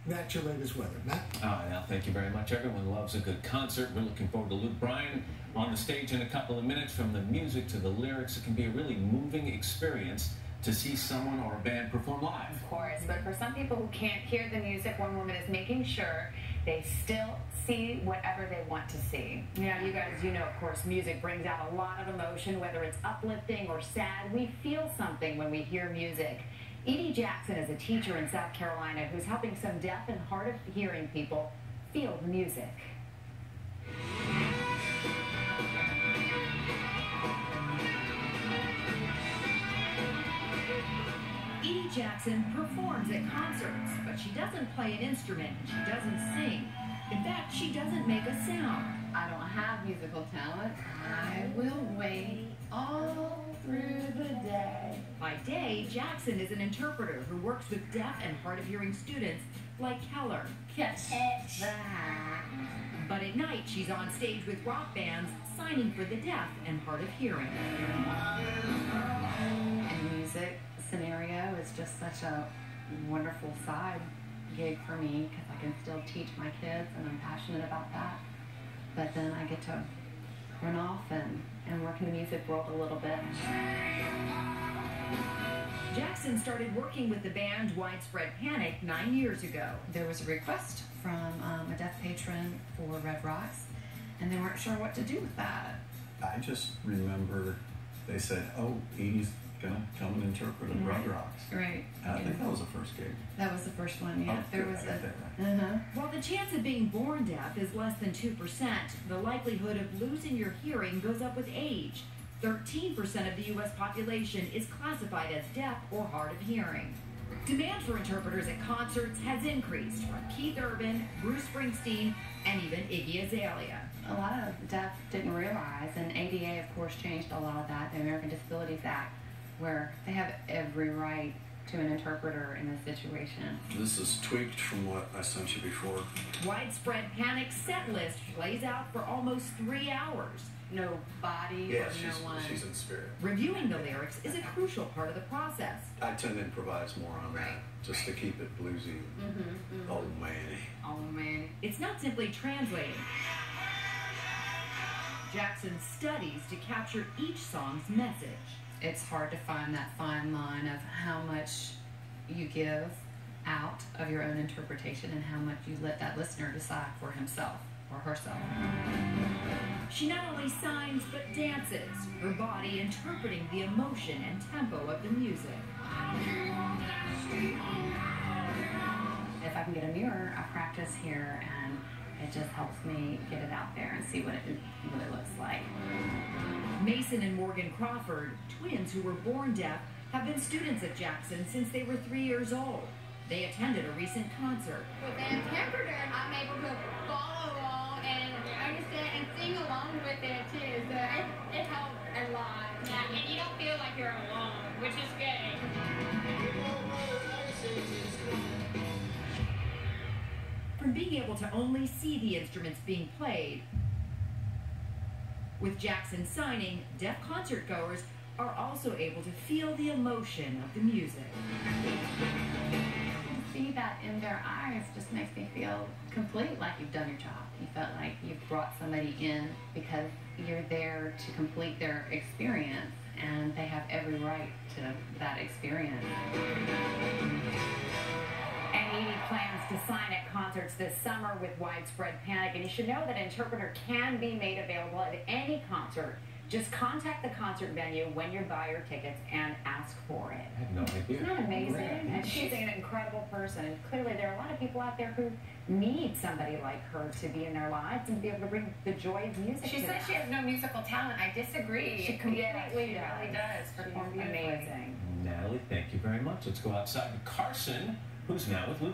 That's your latest weather. Matt? Now, thank you very much. Everyone loves a good concert. We're looking forward to Luke Bryan on the stage in a couple of minutes. From the music to the lyrics, it can be a really moving experience to see someone or a band perform live. Of course, but for some people who can't hear the music, one woman is making sure they still see whatever they want to see. Yeah, you guys, of course, music brings out a lot of emotion, whether it's uplifting or sad. We feel something when we hear music. Edie Jackson is a teacher in South Carolina who's helping some deaf and hard of hearing people feel the music. Edie Jackson performs at concerts, but she doesn't play an instrument, she doesn't sing. In fact, she doesn't make a sound. I don't have musical talent. I will wait all through the day. By day, Jackson is an interpreter who works with deaf and hard of hearing students like Keller. Catch that. But at night, she's on stage with rock bands signing for the deaf and hard of hearing. And music scenario is just such a wonderful side gig for me because I can still teach my kids and I'm passionate about that. But then I get to run off and work in the music world a little bit. Jackson started working with the band Widespread Panic 9 years ago. There was a request from a deaf patron for Red Rocks, and they weren't sure what to do with that. I just remember they said, oh, Edie's gonna come and interpret at Red Rocks. Right. I think that was the first gig. That was the first one, yeah. Oh, there good. was I got that right. While the chance of being born deaf is less than 2%, the likelihood of losing your hearing goes up with age. 13% of the U.S. population is classified as deaf or hard of hearing. Demand for interpreters at concerts has increased from Keith Urban, Bruce Springsteen, and even Iggy Azalea. A lot of deaf didn't realize, and ADA, of course, changed a lot of that, the American Disabilities Act, where they have every right to an interpreter in this situation. This is tweaked from what I sent you before. Widespread Panic's set list plays out for almost 3 hours. No body Yeah, or no one. she's in spirit. Reviewing the lyrics is a crucial part of the process. I tend to improvise more on that, just to keep it bluesy. Old man. Oh, man. It's not simply translating. Jackson studies to capture each song's message. It's hard to find that fine line of how much you give out of your own interpretation and how much you let that listener decide for himself or herself. She not only signs, but dances, her body interpreting the emotion and tempo of the music. If I can get a mirror, I practice here, and it just helps me get it out there and see what it looks like. Mason and Morgan Crawford, twins who were born deaf, have been students at Jackson since they were 3 years old. They attended a recent concert. With the interpreter, I'm able to follow along and understand and sing along with it too. So it helps a lot. Yeah, and you don't feel like you're alone, which is good. From being able to only see the instruments being played, with Jackson signing, deaf concertgoers are also able to feel the emotion of the music. To see that in their eyes just makes me feel complete, like you've done your job. You felt like you've brought somebody in because you're there to complete their experience, and they have every right to that experience. And Edie plans to sign at concerts this summer with Widespread Panic. And you should know that an interpreter can be made available at any concert. Just contact the concert venue when you buy your tickets and ask for it. I had no idea. Isn't that amazing? And she's an incredible person. And clearly there are a lot of people out there who need somebody like her to be in their lives and be able to bring the joy of music She to says them. she has no musical talent. I disagree. She completely really does. Perform beautifully. Amazing. Natalie, thank you very much. Let's go outside to Carson, who's now with Luke.